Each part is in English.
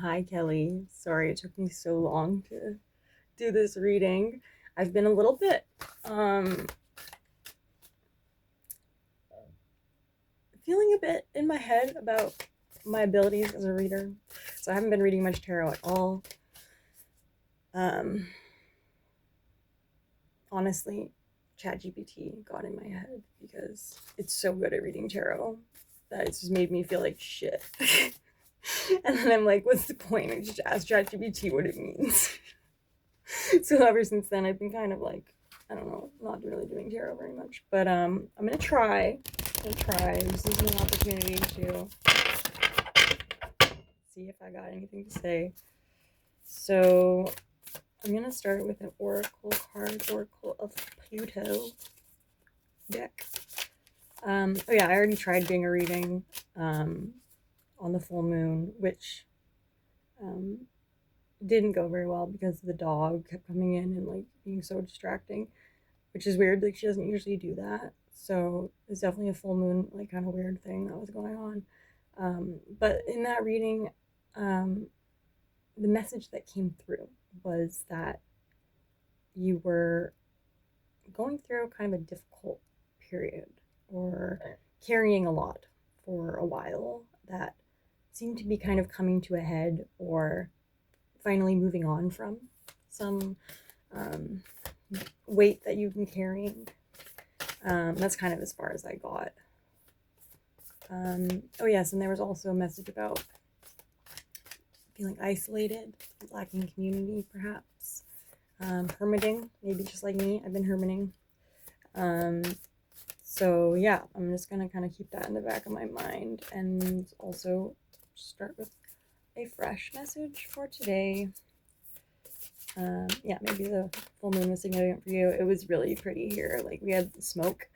Hi, Kelly. Sorry it took me so long to do this reading. I've been a little bit um feeling a bit in my head about my abilities as a reader. So I haven't been reading much tarot at all. Um Honestly, ChatGPT got in my head because it's so good at reading tarot that it's just made me feel like shit. And then I'm like, what's the point? I just ask ChatGPT what it means. So ever since then, I've been kind of like, I don't know, not really doing tarot very much. But I'm gonna try. This is an opportunity to see if I got anything to say. So I'm gonna start with an oracle card, Oracle of Pluto deck. Oh yeah, I already tried doing a reading on the full moon, which um, didn't go very well because the dog kept coming in and like being so distracting, which is weird. Like she doesn't usually do that, so it's definitely a full moon, like kind of weird thing that was going on. But in that reading, um, the message that came through was that you were going through kind of a difficult period or carrying a lot for a while that seemed to be kind of coming to a head or finally moving on from some um, weight that you've been carrying. That's kind of as far as I got. Oh, yes, and there was also a message about feeling isolated, lacking community, perhaps. Hermiting, maybe just like me. I've been hermiting. Um, so, yeah, I'm just going to kind of keep that in the back of my mind and also start with a fresh message for today. Yeah, maybe the full moon was significant for you. It was really pretty here. Like, we had smoke,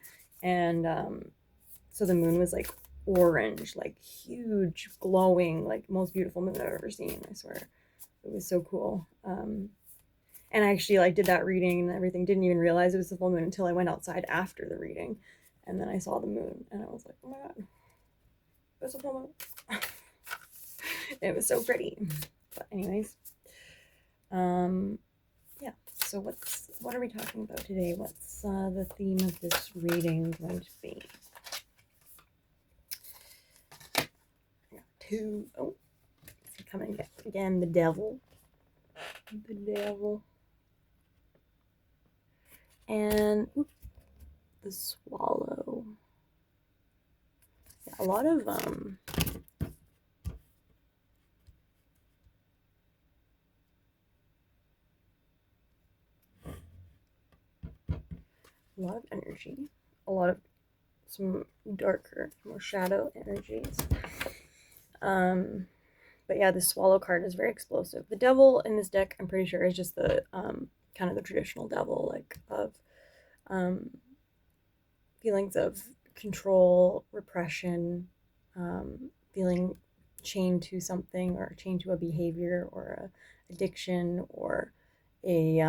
and so the moon was like orange, like huge, glowing, like most beautiful moon I've ever seen. I swear, it was so cool. And I actually like did that reading and everything. Didn't even realize it was the full moon until I went outside after the reading, and then I saw the moon, and I was like, oh my god, it was a full moon. It was so pretty. But anyways, um, yeah. So what are we talking about today? What's the theme of this reading going to be? Two. Oh, coming again. The devil. The devil. And the swallow. Yeah, a lot of energy, a lot of some darker, more shadow energies. But yeah, the swallow card is very explosive. The devil in this deck, I'm pretty sure, is just the kind of the traditional devil, like of um, feelings of control, repression, feeling chained to something or chained to a behavior or a addiction or a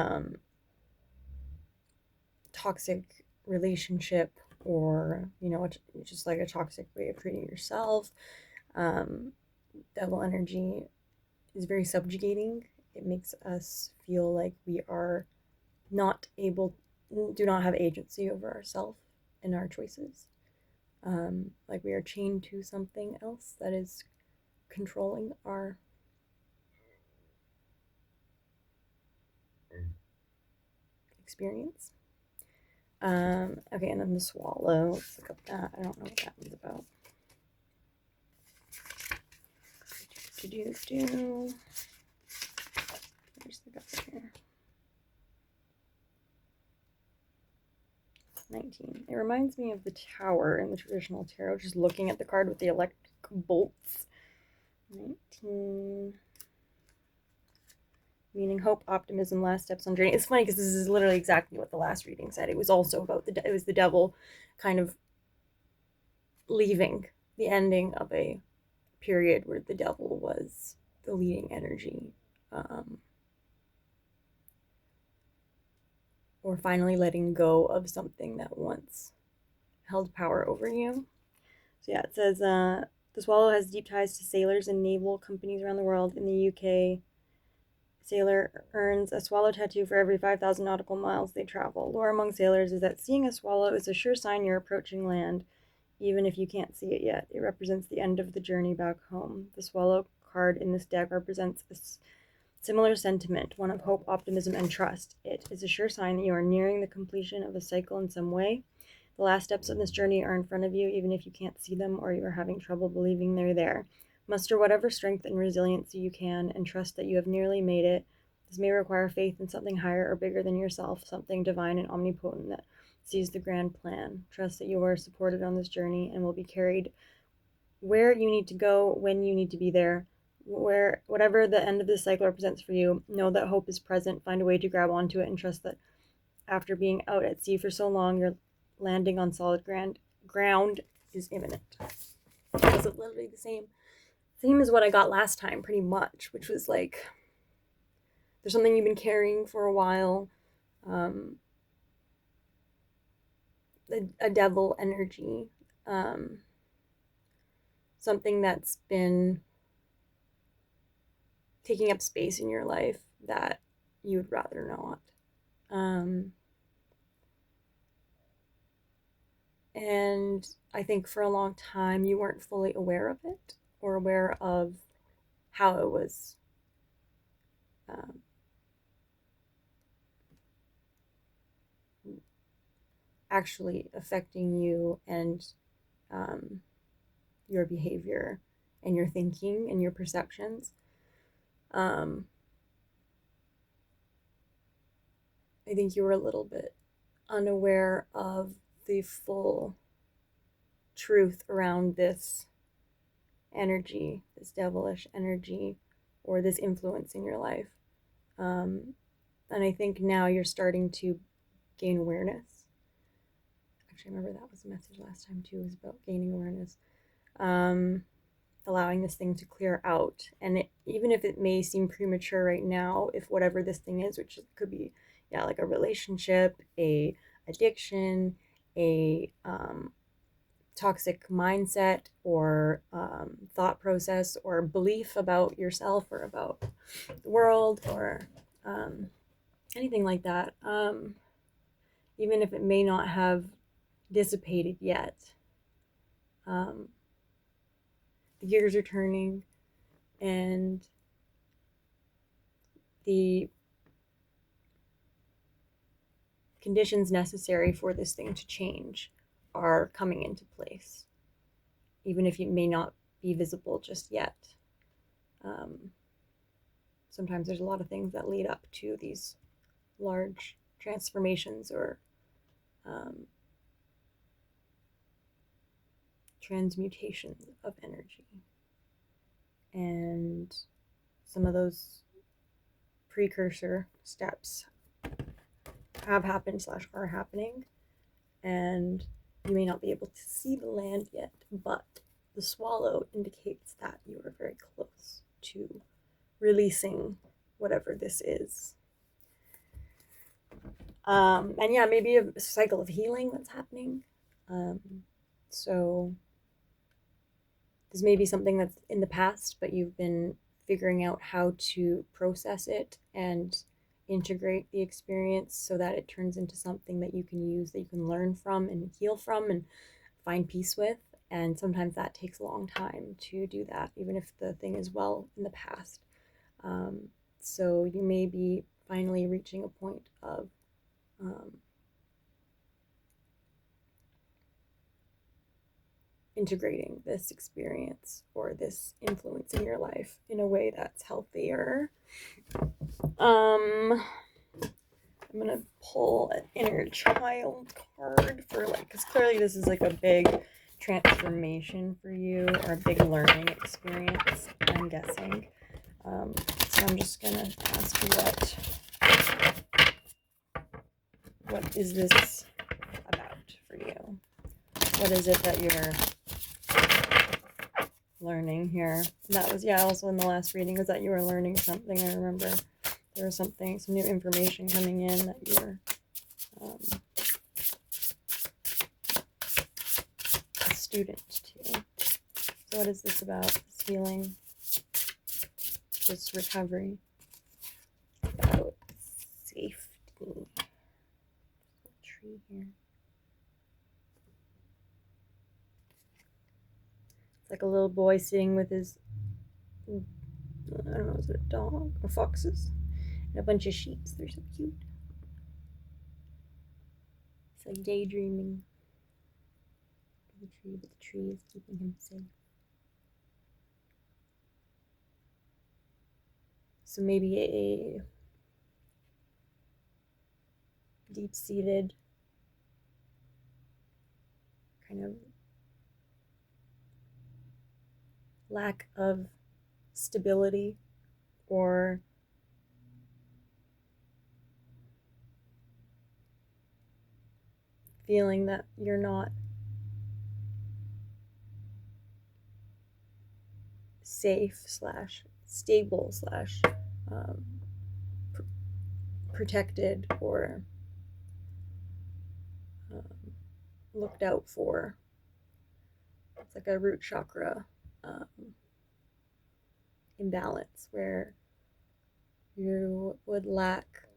toxic relationship or just like a toxic way of treating yourself. um, Devil energy is very subjugating. It makes us feel like we are not able do not have agency over ourselves and our choices. Like we are chained to something else that is controlling our experience. Okay, and then the swallow. Let's look up that. I don't know what that one's about. Where's the guy here? 19. It reminds me of the tower in the traditional tarot, just looking at the card with the electric bolts. 19. Meaning hope, optimism, last steps on journey. It's funny because this is literally exactly what the last reading said. It was also about it was the devil kind of leaving, the ending of a period where the devil was the leading energy. Or finally letting go of something that once held power over you. So yeah, it says The Swallow has deep ties to sailors and naval companies around the world. In the UK, sailor earns a swallow tattoo for every 5,000 nautical miles they travel. Lore among sailors is that seeing a swallow is a sure sign you're approaching land, even if you can't see it yet. It represents the end of the journey back home. The swallow card in this deck represents a similar sentiment, one of hope, optimism, and trust. It is a sure sign that you are nearing the completion of a cycle in some way. The last steps on this journey are in front of you, even if you can't see them or you are having trouble believing they're there. Muster whatever strength and resiliency you can and trust that you have nearly made it. This may require faith in something higher or bigger than yourself, something divine and omnipotent that sees the grand plan. Trust that you are supported on this journey and will be carried where you need to go, when you need to be there. Whatever the end of this cycle represents for you, know that hope is present. Find a way to grab onto it and trust that after being out at sea for so long, your landing on solid ground is imminent. This is literally the same as what I got last time, pretty much, which was like, there's something you've been carrying for a while, a devil energy, something that's been taking up space in your life that you would rather not. And I think for a long time you weren't fully aware of it or aware of how it was actually affecting you and your behavior and your thinking and your perceptions. I think you were a little bit unaware of the full truth around this energy, this devilish energy, or this influence in your life. And I think now you're starting to gain awareness. Actually, I remember that was the message last time too, was about gaining awareness. Allowing this thing to clear out. And even if it may seem premature right now, if whatever this thing is, which could be, like a relationship, a addiction, a toxic mindset, or thought process, or belief about yourself or about the world, or anything like that, even if it may not have dissipated yet, the gears are turning, and the conditions necessary for this thing to change are coming into place, even if it may not be visible just yet. Sometimes there's a lot of things that lead up to these large transformations or transmutation of energy. And some of those precursor steps have happened / are happening, and you may not be able to see the land yet, but the swallow indicates that you are very close to releasing whatever this is. And maybe a cycle of healing that's happening. So this may be something that's in the past, but you've been figuring out how to process it and integrate the experience so that it turns into something that you can use, that you can learn from and heal from and find peace with. And sometimes that takes a long time to do that, even if the thing is well in the past. So you may be finally reaching a point of integrating this experience or this influence in your life in a way that's healthier. I'm gonna pull an inner child card for because clearly this is like a big transformation for you, or a big learning experience, I'm guessing. So I'm just gonna ask you what is this about for you? What is it that you're learning here? That was also in the last reading, was that you were learning something. I remember there was some new information coming in that you were a student to. So what is this about? This healing, this recovery, about safety. Tree here. It's like a little boy sitting with his, I don't know, is it a dog or foxes? And a bunch of sheep. They're so cute. It's like daydreaming. The tree, but the tree is keeping him safe. So maybe a deep-seated kind of lack of stability or feeling that you're not safe slash stable slash protected or looked out for. It's like a root chakra imbalance where you would lack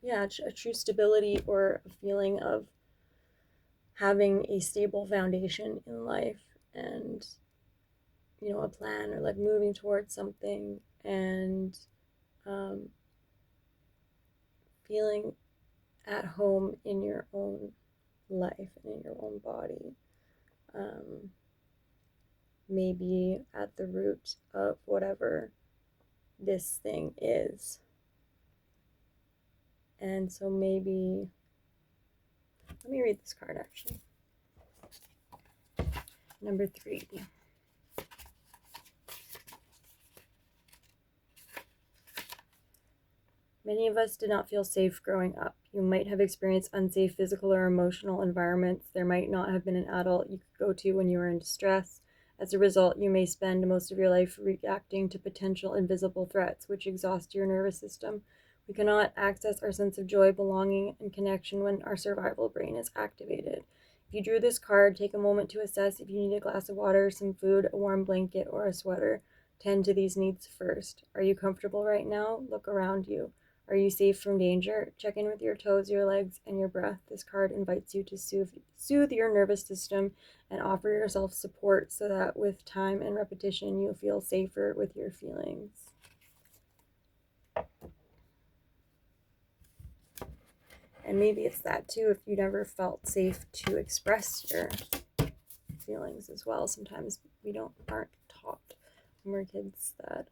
a true stability or a feeling of having a stable foundation in life and a plan or like moving towards something and feeling at home in your own life and in your own body. Maybe at the root of whatever this thing is. And so maybe, let me read this card actually. Number 3. Many of us did not feel safe growing up. You might have experienced unsafe physical or emotional environments. There might not have been an adult you could go to when you were in distress. As a result, you may spend most of your life reacting to potential invisible threats, which exhaust your nervous system. We cannot access our sense of joy, belonging, and connection when our survival brain is activated. If you drew this card, take a moment to assess if you need a glass of water, some food, a warm blanket, or a sweater. Tend to these needs first. Are you comfortable right now? Look around you. Are you safe from danger? Check in with your toes, your legs, and your breath. This card invites you to soothe your nervous system and offer yourself support so that with time and repetition, you'll feel safer with your feelings. And maybe it's that too, if you never felt safe to express your feelings as well. Sometimes we aren't taught when we're kids that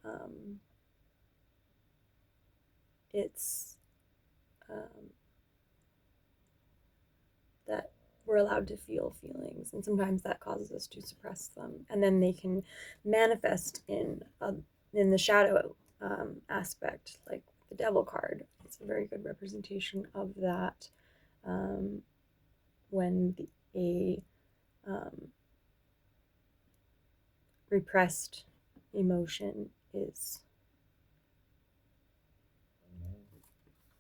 it's that we're allowed to feel feelings, and sometimes that causes us to suppress them, and then they can manifest in the shadow aspect, like the devil card. It's a very good representation of that when a repressed emotion is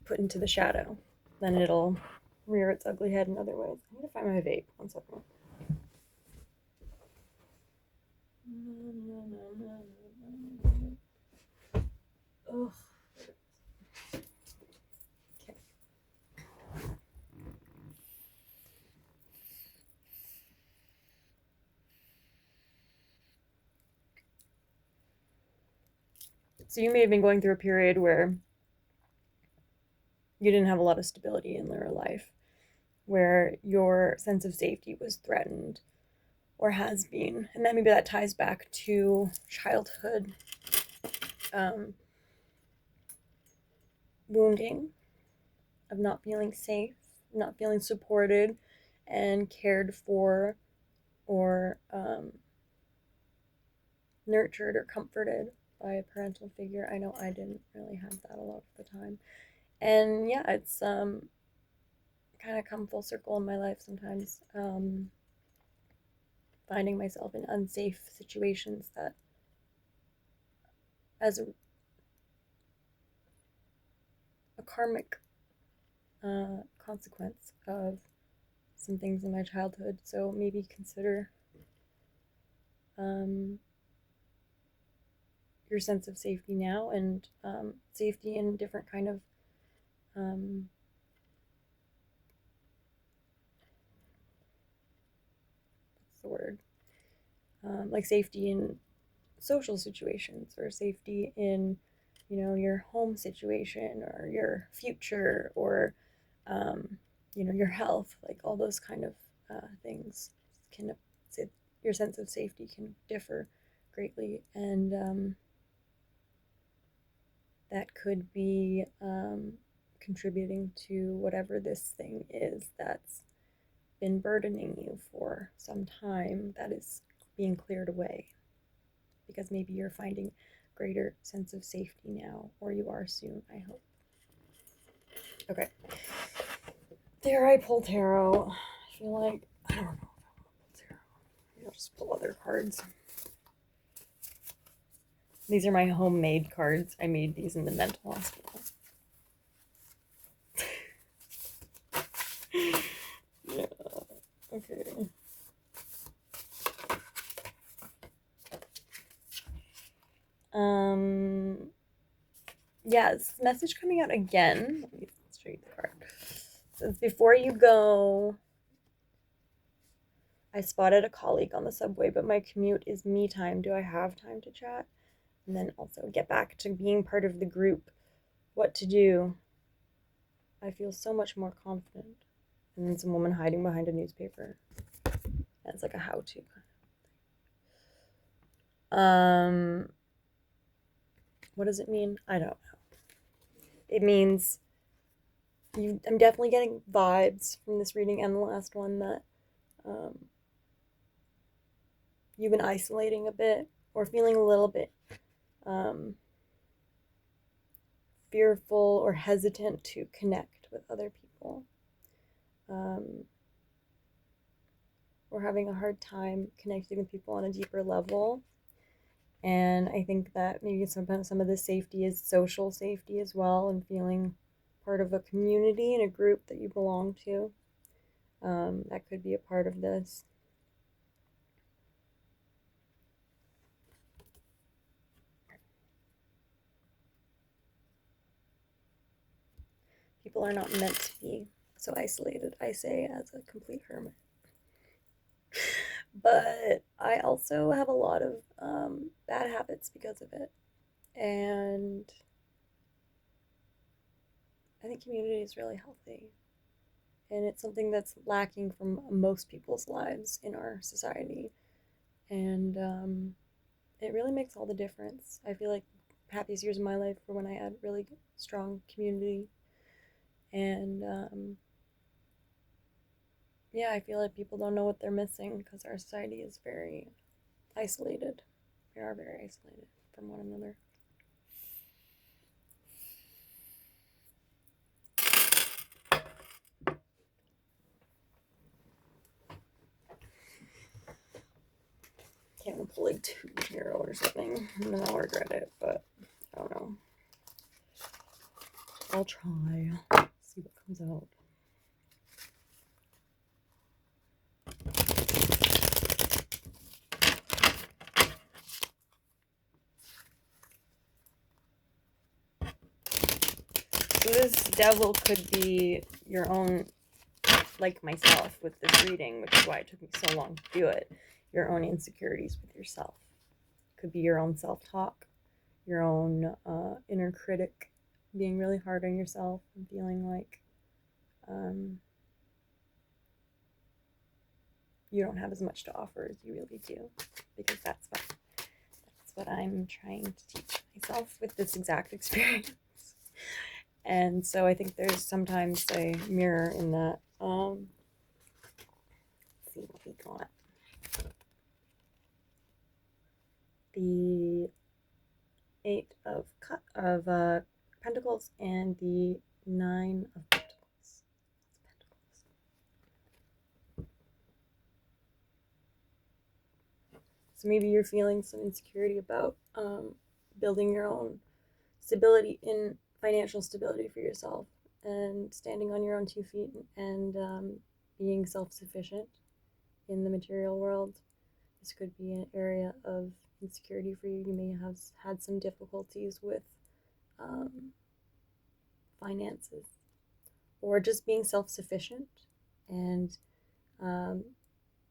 put into the shadow, then it'll rear its ugly head in other ways. I'm going to find my vape. 1 second. Ugh. Okay. So you may have been going through a period where you didn't have a lot of stability in your life, where your sense of safety was threatened or has been. And then maybe that ties back to childhood wounding of not feeling safe, not feeling supported and cared for or nurtured or comforted by a parental figure. I know I didn't really have that a lot of the time. And yeah, it's kind of come full circle in my life sometimes. Finding myself in unsafe situations that, as a karmic consequence of some things in my childhood. So maybe consider your sense of safety now, and safety in different kind of what's the word? Like safety in social situations, or safety in, your home situation, or your future, or your health. Like all those kind of things can, your sense of safety can differ greatly, and that could be contributing to whatever this thing is that's been burdening you for some time, that is being cleared away, because maybe you're finding greater sense of safety now, or you are soon, I hope. Okay, there, I pull tarot. I feel like, I don't know if I want to pull tarot. Maybe I'll just pull other cards. These are my homemade cards. I made these in the mental hospital. Yeah, okay. Yes, message coming out again. Let me show you the card. It says, before you go, I spotted a colleague on the subway, but my commute is me time. Do I have time to chat? And then also get back to being part of the group. What to do? I feel so much more confident. And then some woman hiding behind a newspaper. And it's like a how-to kind of thing. What does it mean? I don't know. It means I'm definitely getting vibes from this reading and the last one that you've been isolating a bit, or feeling a little bit fearful or hesitant to connect with other people, or having a hard time connecting with people on a deeper level. And I think that maybe sometimes some of the safety is social safety as well, and feeling part of a community and a group that you belong to. That could be a part of this. People are not meant to be so isolated, I say, as a complete hermit. But I also have a lot of bad habits because of it. And I think community is really healthy. And it's something that's lacking from most people's lives in our society. And it really makes all the difference. I feel like happiest years of my life were when I had really strong community. And yeah, I feel like people don't know what they're missing, because our society is very isolated. We are very isolated from one another. Can't pull like 2 tarot or something, and then I'll regret it, but I don't know. I'll try. See what comes out. So this devil could be your own, like myself with this reading, which is why it took me so long to do it. Your own insecurities with yourself. Could be your own self-talk, your own inner critic, being really hard on yourself and feeling like you don't have as much to offer as you really do, because that's what I'm trying to teach myself with this exact experience. And so I think there's sometimes a mirror in that. Let's see what we got. The 8 of Pentacles and the 9 of Pentacles. So maybe you're feeling some insecurity about building your own stability, in financial stability for yourself, and standing on your own 2 feet, and being self-sufficient in the material world. This could be an area of insecurity for you. You may have had some difficulties with finances, or just being self-sufficient and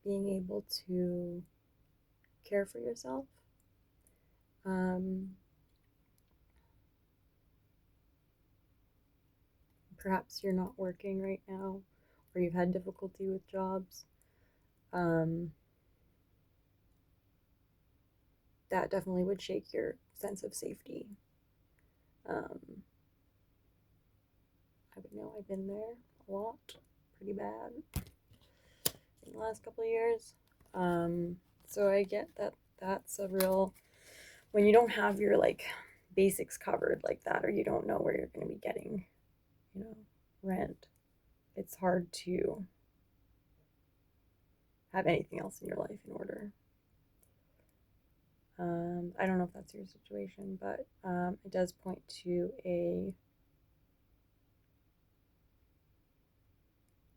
being able to care for yourself. Perhaps you're not working right now, or you've had difficulty with jobs. That definitely would shake your sense of safety. I would know I've been there a lot, pretty bad in the last couple of years. So I get that that's a real, when you don't have your like basics covered like that, or you don't know where you're going to be getting, rent, it's hard to have anything else in your life in order. I don't know if that's your situation, but it does point to a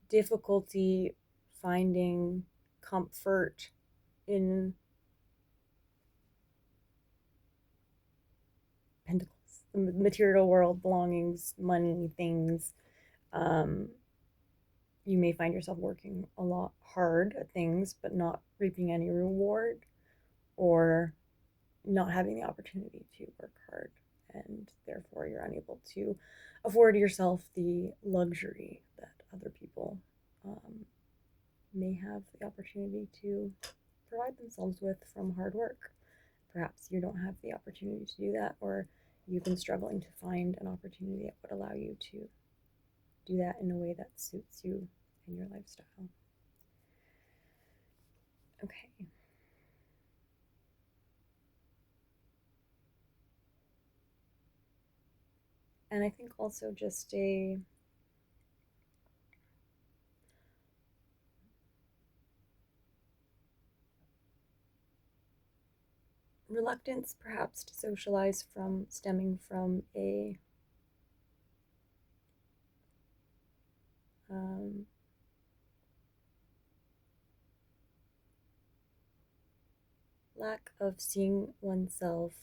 difficulty finding comfort in pentacles, the material world, belongings, money, things. You may find yourself working a lot hard at things, but not reaping any reward, or not having the opportunity to work hard, and therefore you're unable to afford yourself the luxury that other people may have the opportunity to provide themselves with from hard work. Perhaps you don't have the opportunity to do that, or you've been struggling to find an opportunity that would allow you to do that in a way that suits you and your lifestyle. Okay. And I think also just a reluctance perhaps to socialize stemming from a lack of seeing oneself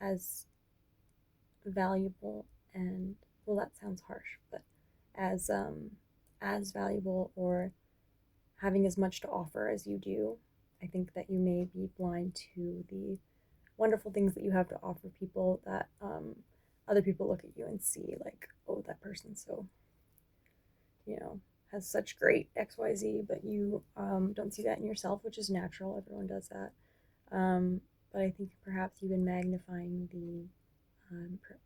as valuable, and, well, that sounds harsh, but as valuable, or having as much to offer as you do. I think that you may be blind to the wonderful things that you have to offer people, that other people look at you and see like, oh, that person so has such great XYZ, but you don't see that in yourself, which is natural. Everyone does that. But I think perhaps you've been magnifying the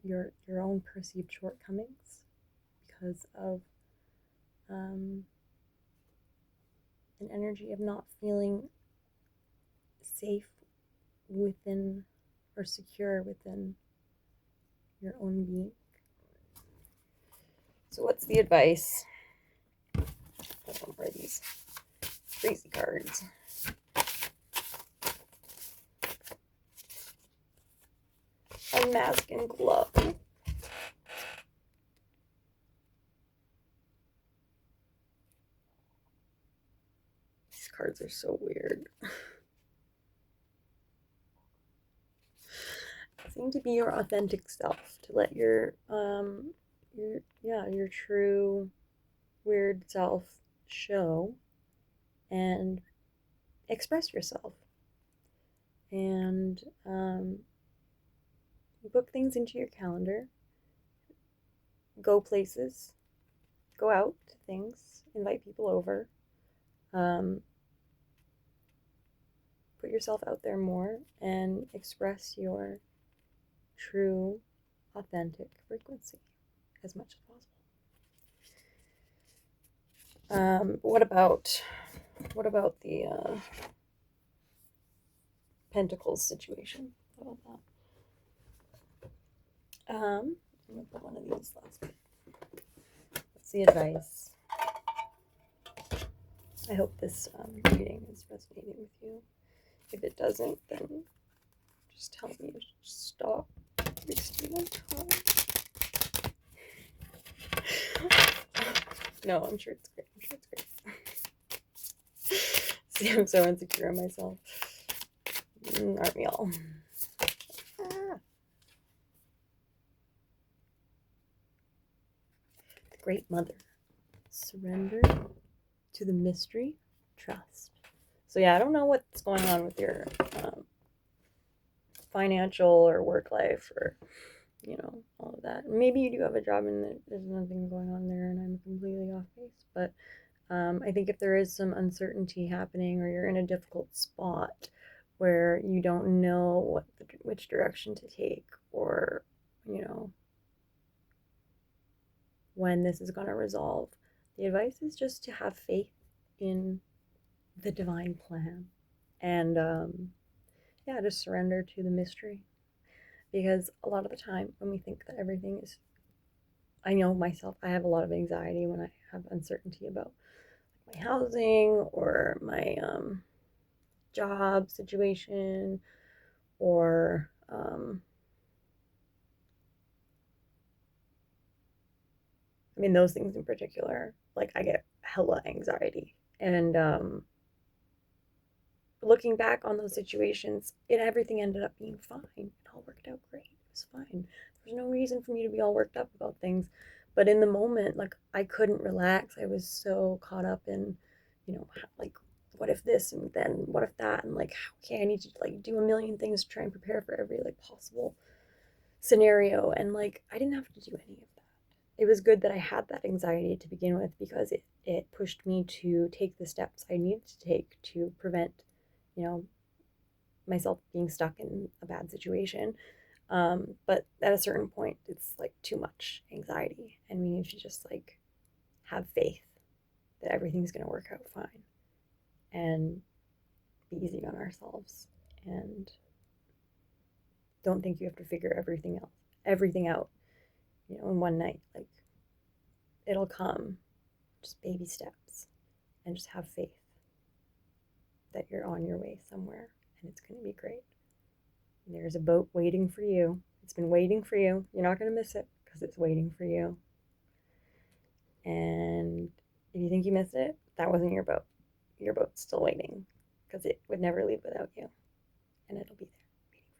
your own perceived shortcomings because of an energy of not feeling safe within, or secure within, your own being. So what's the advice? That's one for these crazy cards. Unmask and glove. These cards are so weird. Seem to be your authentic self, to let your true weird self show and express yourself, and book things into your calendar, go places, go out to things, invite people over, put yourself out there more, and express your true, authentic frequency as much as possible. What about the Pentacles situation? What about that? I'm gonna put one of these last bit. What's the advice? I hope this reading is resonating with you. If it doesn't, then just tell me to stop wasting my time. No, I'm sure it's great. I'm so insecure in myself. Aren't we all? Ah. The Great Mother. Surrender to the mystery, trust. So yeah, I don't know what's going on with your financial or work life or, you know, all of that. Maybe you do have a job and there's nothing going on there and I'm completely off base. But I think if there is some uncertainty happening or you're in a difficult spot where you don't know which direction to take or, you know, when this is going to resolve, the advice is just to have faith in the divine plan and yeah, just surrender to the mystery. Because a lot of the time when we think that everything is, I know myself, I have a lot of anxiety when I have uncertainty about my housing or my job situation or I mean those things in particular. Like I get hella anxiety and looking back on those situations, everything ended up being fine. It all worked out great. It was fine. There's no reason for me to be all worked up about things. But in the moment, like I couldn't relax. I was so caught up in, you know, like what if this and then what if that and like okay, I need to like do a million things to try and prepare for every like possible scenario and like I didn't have to do any of that. It was good that I had that anxiety to begin with because it pushed me to take the steps I needed to take to prevent, you know, myself being stuck in a bad situation. But at a certain point, it's like too much anxiety, and we need to just like have faith that everything's going to work out fine and be easy on ourselves. And don't think you have to figure everything out, you know, in one night. Like it'll come, just baby steps, and just have faith that you're on your way somewhere and it's going to be great. And there's a boat waiting for you. It's been waiting for you. You're not going to miss it because it's waiting for you. And if you think you missed it, that wasn't your boat. Your boat's still waiting because it would never leave without you. And it'll be there waiting for you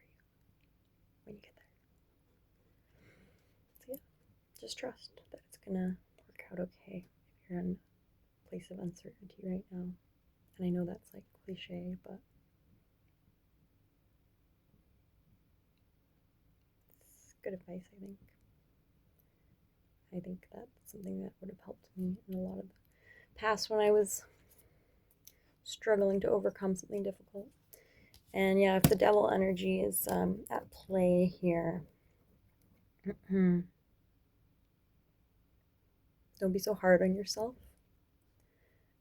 when you get there. So yeah, just trust that it's going to work out okay if you're in a place of uncertainty right now. And I know that's like cliche, but it's good advice, I think. I think that's something that would have helped me in a lot of the past when I was struggling to overcome something difficult. And yeah, if the devil energy is at play here, don't be so hard on yourself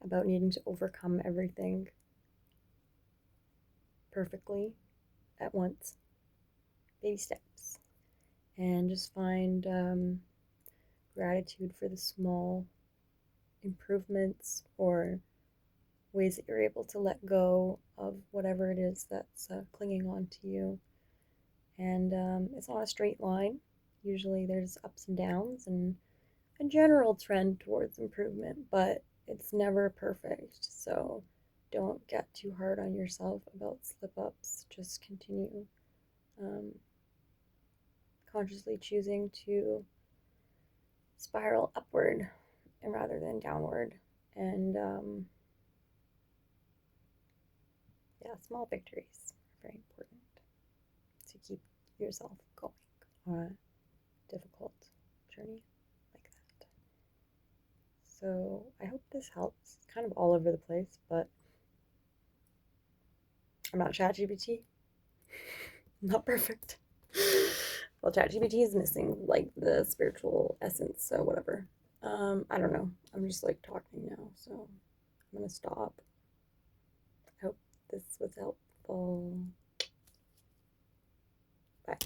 about needing to overcome everything perfectly at once. Baby steps. And just find gratitude for the small improvements or ways that you're able to let go of whatever it is that's clinging on to you. And it's not a straight line. Usually there's ups and downs and a general trend towards improvement, but it's never perfect. So don't get too hard on yourself about slip ups. Just continue consciously choosing to spiral upward and rather than downward. And yeah, small victories are very important to keep yourself going on a difficult journey like that. So I hope this helps. It's kind of all over the place, but I'm not ChatGPT. I'm not perfect. Well, ChatGPT is missing like the spiritual essence, so whatever. I don't know. I'm just like talking now, so I'm gonna stop. I hope this was helpful. Bye.